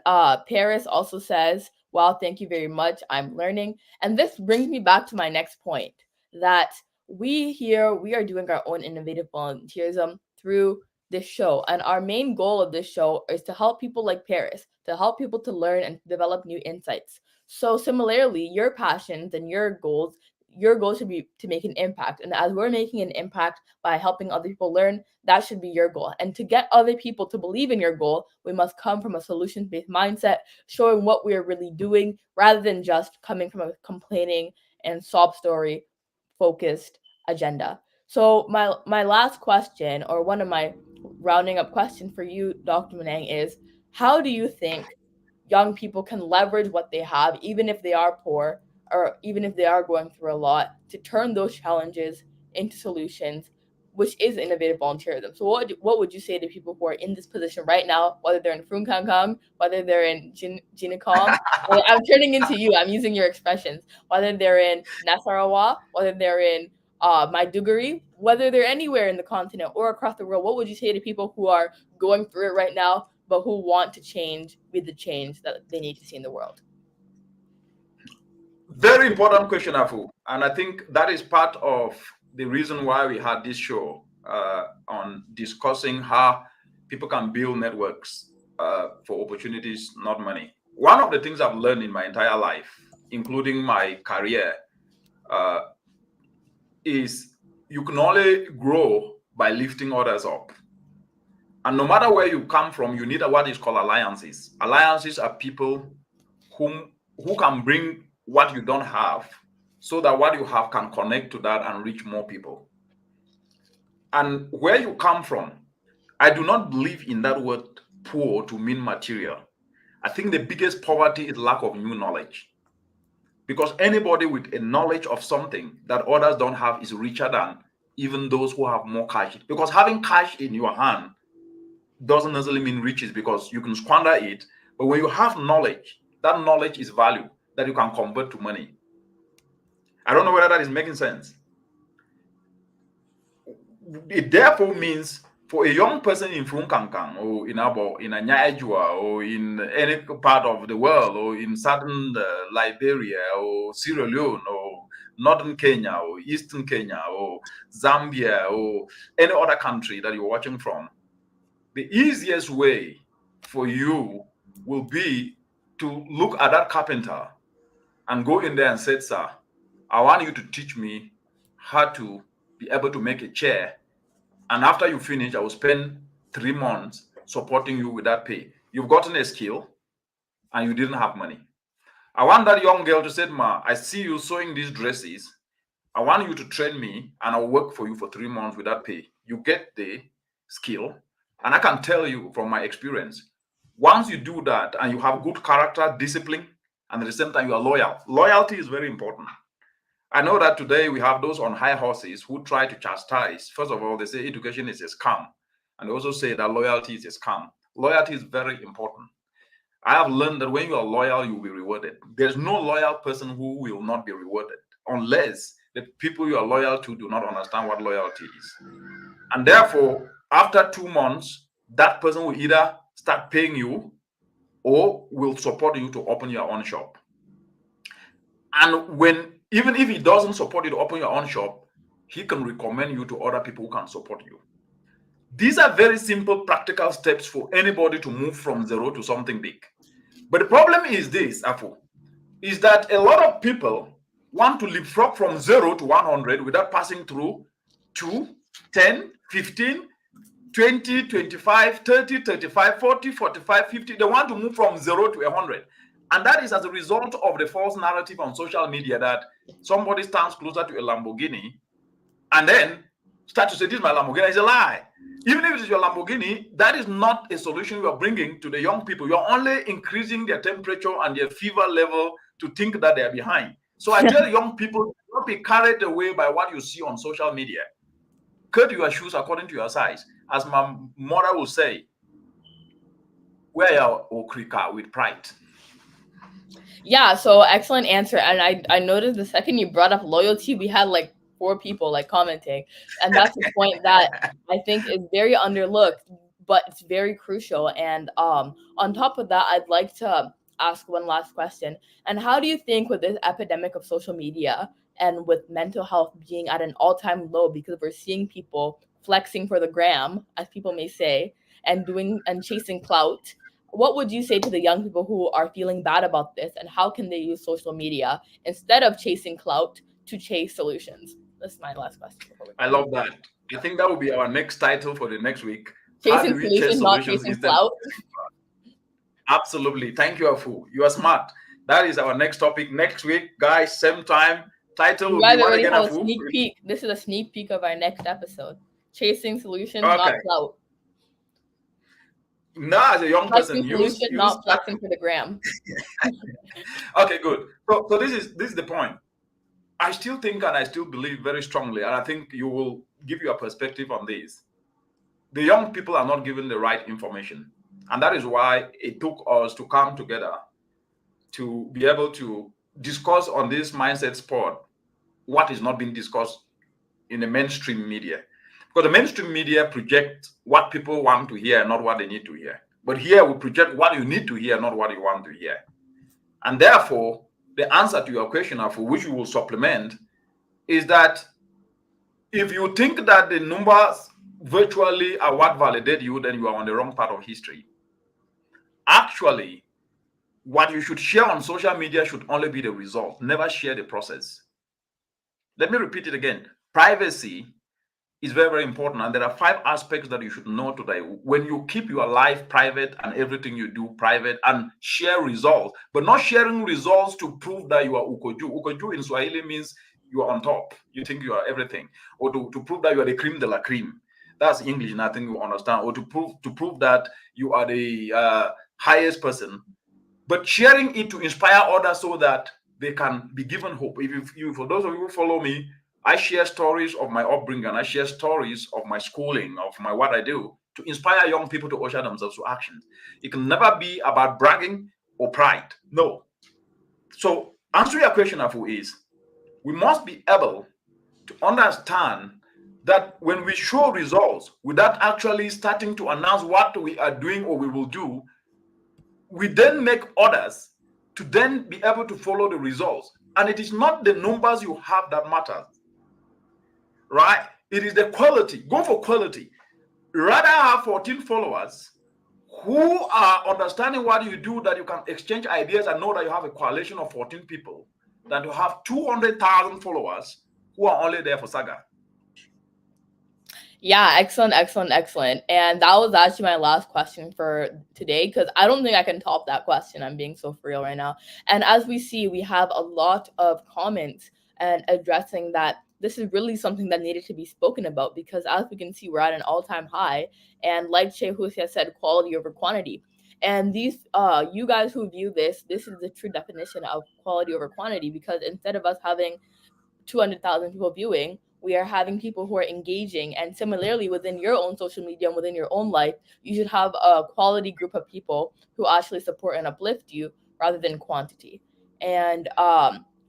Paris also says, wow, thank you very much. I'm learning. And this brings me back to my next point, that we are doing our own innovative volunteerism through this show. And our main goal of this show is to help people like Paris, to help people to learn and develop new insights. So similarly, your passions and your goal should be to make an impact. And as we're making an impact by helping other people learn, that should be your goal. And to get other people to believe in your goal, we must come from a solutions-based mindset, showing what we are really doing rather than just coming from a complaining and sob story focused agenda. So my last question, or one of my rounding up questions for you, Dr. Manang, is how do you think young people can leverage what they have, even if they are poor or even if they are going through a lot, to turn those challenges into solutions, which is innovative volunteerism? So what would you say to people who are in this position right now, whether they're in Frunkankang, whether they're in Jinicom? I'm turning into you, I'm using your expressions, whether they're in Nasarawa, whether they're in Maiduguri, whether they're anywhere in the continent or across the world, what would you say to people who are going through it right now, but who want to be the change that they need to see in the world? Very important question, Afu. And I think that is part of the reason why we had this show on discussing how people can build networks for opportunities, not money. One of the things I've learned in my entire life, including my career, is you can only grow by lifting others up. And no matter where you come from, you need what is called alliances. Alliances are people who can bring what you don't have, so that what you have can connect to that and reach more people. And where you come from, I do not believe in that word poor to mean material. I think the biggest poverty is lack of new knowledge. Because anybody with a knowledge of something that others don't have is richer than even those who have more cash. Because having cash in your hand doesn't necessarily mean riches, because you can squander it. But when you have knowledge, that knowledge is value that you can convert to money. I don't know whether that is making sense. It therefore means for a young person in Frunkankang or in Abo, in Anyajua, or in any part of the world, or in southern Liberia or Sierra Leone or northern Kenya or eastern Kenya or Zambia or any other country that you're watching from, the easiest way for you will be to look at that carpenter and go in there and say, sir, I want you to teach me how to be able to make a chair. And after you finish, I will spend 3 months supporting you with that pay. You've gotten a skill and you didn't have money. I want that young girl to say, ma, I see you sewing these dresses. I want you to train me and I'll work for you for 3 months with that pay. You get the skill. And I can tell you from my experience, once you do that and you have good character, discipline, and at the same time you are loyal. Loyalty is very important. I know that today we have those on high horses who try to chastise. First of all, they say education is a scam. And they also say that loyalty is a scam. Loyalty is very important. I have learned that when you are loyal, you will be rewarded. There's no loyal person who will not be rewarded, unless the people you are loyal to do not understand what loyalty is. And therefore, after 2 months, that person will either start paying you or will support you to open your own shop. And even if he doesn't support you to open your own shop, he can recommend you to other people who can support you. These are very simple, practical steps for anybody to move from zero to something big. But the problem is this, Afu, is that a lot of people want to leapfrog from 0 to 100 without passing through 2, 10, 15, 20, 25, 30, 35, 40, 45, 50. They want to move from 0 to 100. And that is as a result of the false narrative on social media that somebody stands closer to a Lamborghini and then start to say, this is my Lamborghini. It's a lie. Even if it is your Lamborghini, that is not a solution you are bringing to the young people. You're only increasing their temperature and their fever level to think that they're behind. So I tell young people, don't be carried away by what you see on social media. Cut your shoes according to your size. As my mother will say, wear your okrika with pride. Yeah, so excellent answer. And I noticed the second you brought up loyalty, we had like 4 people like commenting. And that's the point that I think is very underlooked, but it's very crucial. And on top of that, I'd like to ask one last question. And how do you think with this epidemic of social media and with mental health being at an all-time low, because we're seeing people flexing for the gram, as people may say, and chasing clout, what would you say to the young people who are feeling bad about this, and how can they use social media instead of chasing clout to chase solutions? That's my last question. I love that. I think that will be our next title for the next week. Chasing solutions, not chasing clout. Absolutely. Thank you, Afu. You are smart. That is our next topic next week, guys. Same time. Title will be what again, Afu? Sneak peek. This is a sneak peek of our next episode. Chasing solutions, not clout. No, as a young person, use not flexing for the gram. Okay, good. So this is the point. I still think and I still believe very strongly, and I think you will give you a perspective on this. The young people are not given the right information, and that is why it took us to come together to be able to discuss on this mindset sport what is not being discussed in the mainstream media. Because the mainstream media project what people want to hear, not what they need to hear. But here we project what you need to hear, not what you want to hear. And therefore, the answer to your question, for which you will supplement, is that if you think that the numbers virtually are what validate you, then you are on the wrong part of history. Actually, what you should share on social media should only be the result. Never share the process. Let me repeat it again. Privacy is very, very important. And there are 5 aspects that you should know today. When you keep your life private and everything you do private and share results, but not sharing results to prove that you are Ukoju. Ukoju in Swahili means you are on top. You think you are everything. Or to prove that you are the cream de la cream. That's English, and I think you understand. Or to prove that you are the highest person. But sharing it to inspire others so that they can be given hope. If you, for those of you who follow me, I share stories of my upbringing. I share stories of my schooling, of my what I do, to inspire young people to usher themselves to action. It can never be about bragging or pride. No. So, answer your question, Afu, is we must be able to understand that when we show results without actually starting to announce what we are doing or we will do, we then make others to then be able to follow the results. And it is not the numbers you have that matters, right? It is the quality. Go for quality. Rather have 14 followers who are understanding what you do, that you can exchange ideas and know that you have a coalition of 14 people, than to have 200,000 followers who are only there for saga. Yeah, excellent, excellent, excellent. And that was actually my last question for today, because I don't think I can top that question. I'm being so for real right now. And as we see, we have a lot of comments and addressing that this is really something that needed to be spoken about, because as we can see, we're at an all-time high. And like Shea Husia said, quality over quantity. And these you guys who view this is the true definition of quality over quantity, because instead of us having 200,000 people viewing, we are having people who are engaging. And similarly, within your own social media and within your own life, you should have a quality group of people who actually support and uplift you rather than quantity. And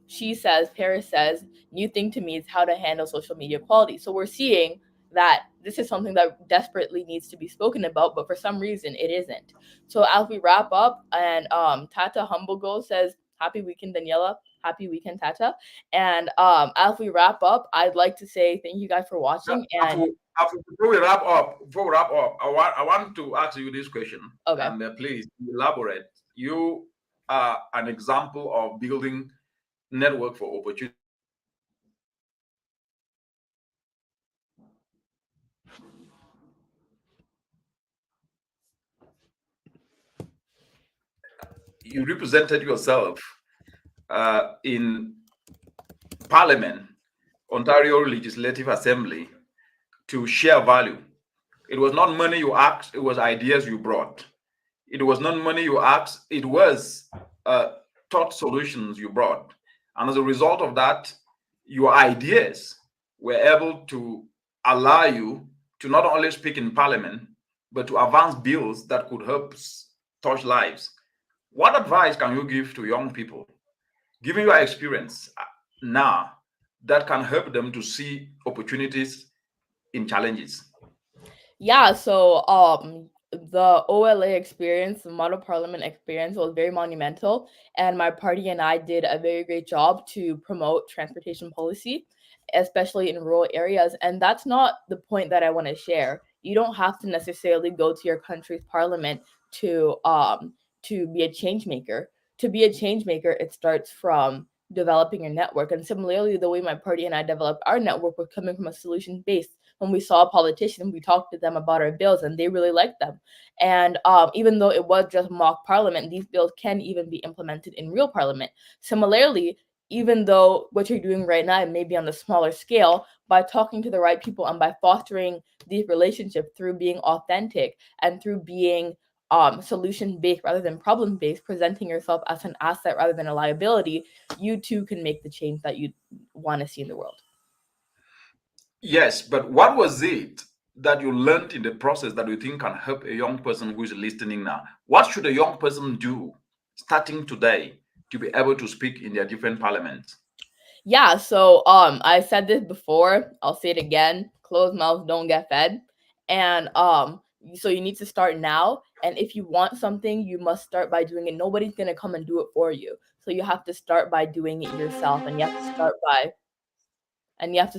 she says, Paris says, new thing to me is how to handle social media quality. So we're seeing that this is something that desperately needs to be spoken about, but for some reason it isn't. So as we wrap up, and Tata Humble Girl says, happy weekend, Daniela. Happy weekend, Tata. And as we wrap up, I'd like to say thank you guys for watching. And Before we wrap up, I want to ask you this question. Okay. And please elaborate. You are an example of building network for opportunity. You represented yourself in Parliament, Ontario Legislative Assembly, to share value. It was not money you asked, it was ideas you brought. It was not money you asked, it was thought solutions you brought. And as a result of that, your ideas were able to allow you to not only speak in Parliament, but to advance bills that could help touch lives. What advice can you give to young people, given your experience now, that can help them to see opportunities in challenges? Yeah, so the OLA experience, the model parliament experience, was very monumental, and my party and I did a very great job to promote transportation policy, especially in rural areas. And that's not the point that I want to share. You don't have to necessarily go to your country's parliament to be a change maker. To be a change maker, it starts from developing your network. And similarly, the way my party and I developed our network was coming from a solution based. When we saw a politician, we talked to them about our bills, and they really liked them. And even though it was just mock parliament, these bills can even be implemented in real parliament. Similarly, even though what you're doing right now may be on a smaller scale, by talking to the right people and by fostering these relationships through being authentic and through being solution based rather than problem based, presenting yourself as an asset rather than a liability, you too can make the change that you want to see in the world. Yes, but what was it that you learned in the process that you think can help a young person who is listening now? What should a young person do starting today to be able to speak in their different parliaments? Yeah, so I said this before, I'll say it again. Closed mouths don't get fed. And so you need to start now. And if you want something, you must start by doing it. Nobody's gonna come and do it for you. So you have to start by doing it yourself. And you have to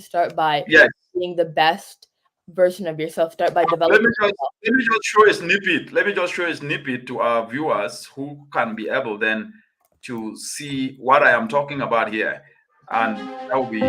start by Yes. being the best version of yourself. Start by Let developing me just yourself. let me just show a snippet. Let me just show a snippet to our viewers who can be able then to see what I am talking about here, and that will be.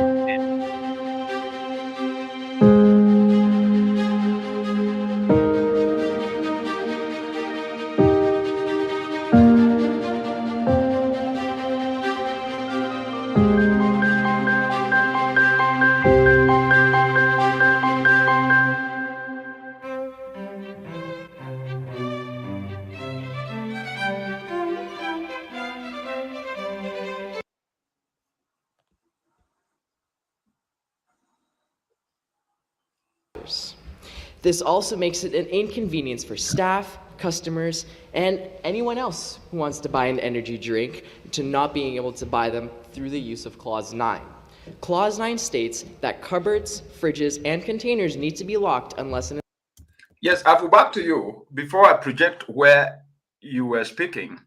This also makes it an inconvenience for staff, customers, and anyone else who wants to buy an energy drink to not being able to buy them through the use of Clause 9. Clause 9 states that cupboards, fridges, and containers need to be locked unless an... Yes, Afu, back to you. Before I project where you were speaking,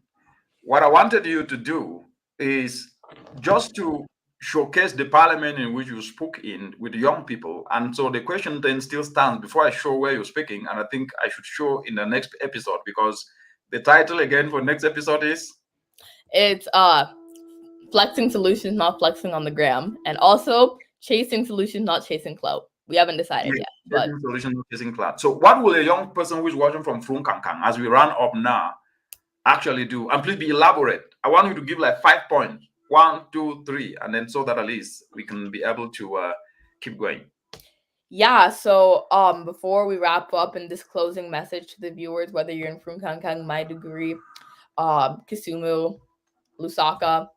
what I wanted you to do is just to showcase the parliament in which you spoke in with young people. And so the question then still stands before I show where you're speaking. And I think I should show in the next episode, because the title again for next episode is? It's flexing solutions, not flexing on the gram. And also chasing solutions, not chasing clout. We haven't decided yet. But Solutions, not chasing clout. So what will a young person who is watching from Frunkankang, as we run up now, actually do? And please be elaborate. I want you to give like 5 points. 1, 2, 3, and then so that at least we can be able to keep going. Yeah, so before we wrap up in this closing message to the viewers, whether you're in Frunkankang, Maiduguri, Kisumu, Lusaka,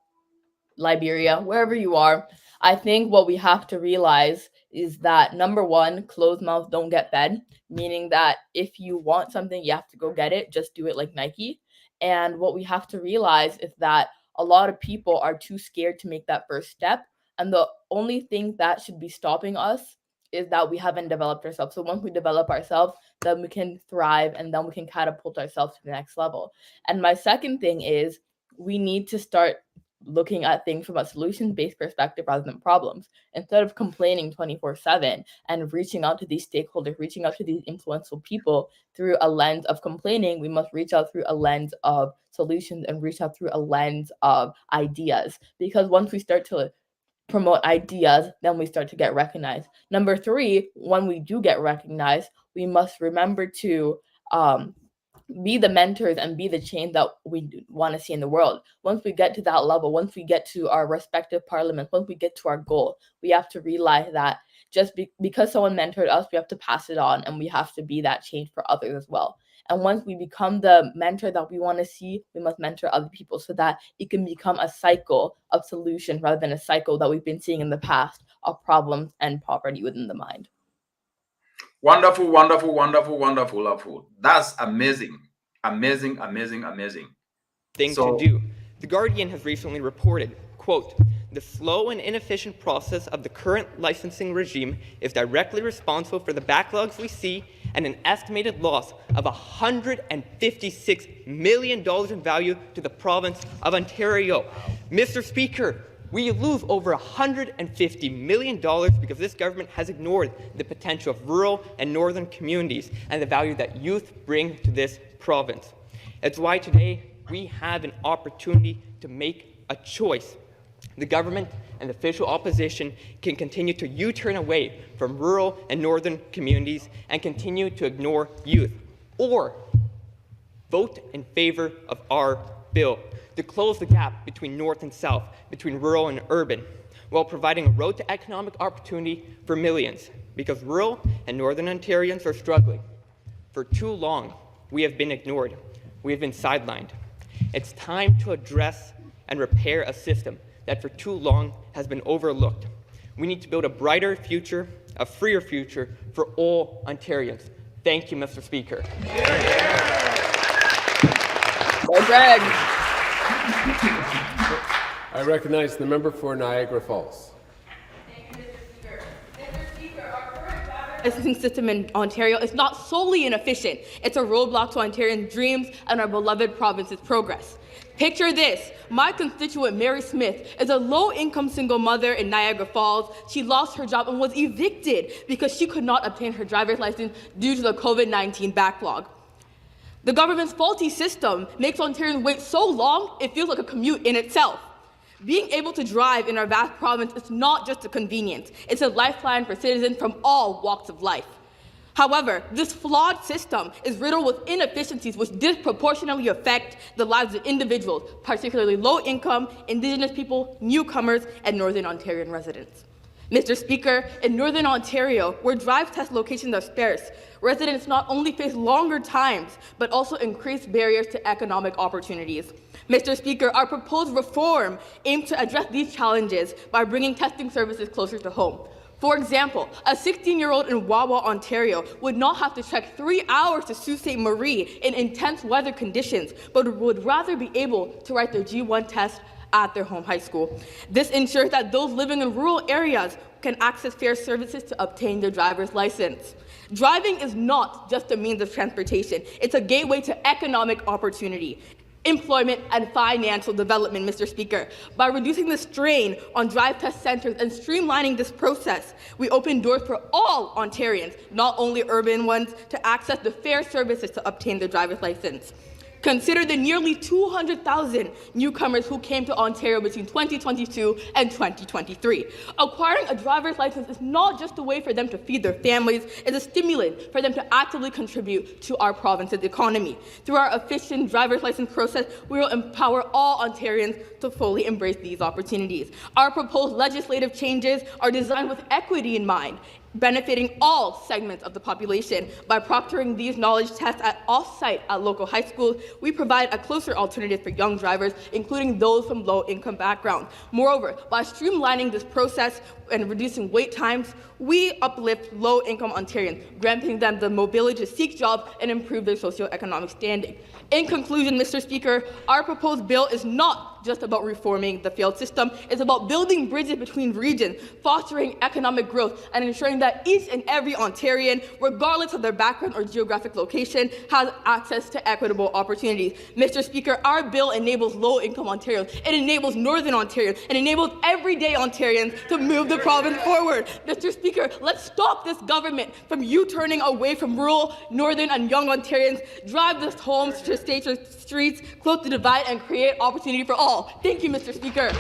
Liberia, wherever you are, I think what we have to realize is that number one, closed mouths don't get fed, meaning that if you want something, you have to go get it. Just do it like Nike. And what we have to realize is that a lot of people are too scared to make that first step. And the only thing that should be stopping us is that we haven't developed ourselves. So once we develop ourselves, then we can thrive and then we can catapult ourselves to the next level. And my second thing is we need to start looking at things from a solution-based perspective rather than problems. Instead of complaining 24/7 and reaching out to these stakeholders, reaching out to these influential people through a lens of complaining, we must reach out through a lens of solutions and reach out through a lens of ideas. Because once we start to promote ideas, then we start to get recognized. Number 3, when we do get recognized, we must remember to be the mentors and be the change that we want to see in the world. Once we get to that level, once we get to our respective parliaments, once we get to our goal, we have to realize that just because someone mentored us, we have to pass it on and we have to be that change for others as well. And once we become the mentor that we want to see, we must mentor other people so that it can become a cycle of solution rather than a cycle that we've been seeing in the past of problems and poverty within the mind. Wonderful, wonderful, wonderful, wonderful, wonderful. That's amazing. Amazing, amazing, amazing. Thing to do. The Guardian has recently reported, quote, "The slow and inefficient process of the current licensing regime is directly responsible for the backlogs we see and an estimated loss of $156 million in value to the province of Ontario." Mr. Speaker, we lose over $150 million because this government has ignored the potential of rural and northern communities and the value that youth bring to this province. It's why today we have an opportunity to make a choice. The government and the official opposition can continue to U-turn away from rural and northern communities and continue to ignore youth, or vote in favor of our bill to close the gap between north and south, between rural and urban, while providing a road to economic opportunity for millions, because rural and northern Ontarians are struggling. For too long, we have been ignored. We have been sidelined. It's time to address and repair a system that for too long has been overlooked. We need to build a brighter future, a freer future for all Ontarians. Thank you, Mr. Speaker. Go, Greg. I recognize the member for Niagara Falls. Thank you, Mr. Speaker. Mr. Speaker, our current licensing system in Ontario is not solely inefficient. It's a roadblock to Ontarians' dreams and our beloved province's progress. Picture this. My constituent, Mary Smith, is a low-income single mother in Niagara Falls. She lost her job and was evicted because she could not obtain her driver's license due to the COVID-19 backlog. The government's faulty system makes Ontarians wait so long, it feels like a commute in itself. Being able to drive in our vast province is not just a convenience, it's a lifeline for citizens from all walks of life. However, this flawed system is riddled with inefficiencies which disproportionately affect the lives of individuals, particularly low-income, Indigenous people, newcomers, and Northern Ontarian residents. Mr. Speaker, in Northern Ontario, where drive test locations are sparse, residents not only face longer times, but also increased barriers to economic opportunities. Mr. Speaker, our proposed reform aims to address these challenges by bringing testing services closer to home. For example, a 16-year-old in Wawa, Ontario would not have to trek 3 hours to Sault Ste. Marie in intense weather conditions, but would rather be able to write their G1 test at their home high school. This ensures that those living in rural areas can access fair services to obtain their driver's license. Driving is not just a means of transportation. It's a gateway to economic opportunity, employment, and financial development, Mr. Speaker. By reducing the strain on drive test centers and streamlining this process, we open doors for all Ontarians, not only urban ones, to access the fair services to obtain their driver's license. Consider the nearly 200,000 newcomers who came to Ontario between 2022 and 2023. Acquiring a driver's license is not just a way for them to feed their families, it's a stimulant for them to actively contribute to our province's economy. Through our efficient driver's license process, we will empower all Ontarians to fully embrace these opportunities. Our proposed legislative changes are designed with equity in mind, benefiting all segments of the population. By proctoring these knowledge tests off-site at local high schools, we provide a closer alternative for young drivers, including those from low-income backgrounds. Moreover, by streamlining this process and reducing wait times, we uplift low-income Ontarians, granting them the mobility to seek jobs and improve their socioeconomic standing. In conclusion, Mr. Speaker, our proposed bill is not just about reforming the failed system, it's about building bridges between regions, fostering economic growth, and ensuring that each and every Ontarian, regardless of their background or geographic location, has access to equitable opportunities. Mr. Speaker, our bill enables low-income Ontarians, it enables Northern Ontarians, it enables everyday Ontarians to move the province forward. Mr. Speaker, let's stop this government from U-turning away from rural, Northern, and young Ontarians, drive this home to station streets, close the divide, and create opportunity for all. Thank you, Mr. Speaker.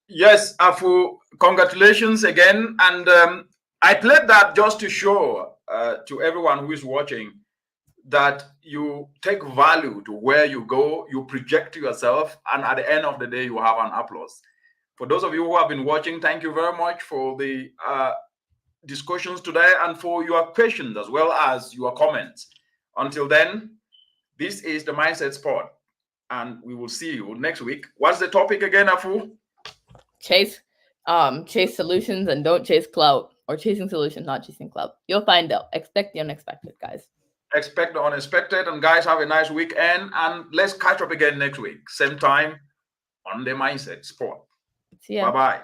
Yes, Afu, congratulations again. And I played that just to show to everyone who is watching that you take value to where you go, you project yourself, and at the end of the day, you have an applause. For those of you who have been watching, thank you very much for the discussions today and for your questions as well as your comments. Until then, this is the Mindset Spot, and we will see you next week. What's the topic again, Afu? Chase solutions and don't chase clout, or chasing solutions, not chasing clout. You'll find out. Expect the unexpected, guys. Expect the unexpected, and guys, have a nice weekend, and let's catch up again next week, same time on the Mindset Spot. See ya. Bye-bye.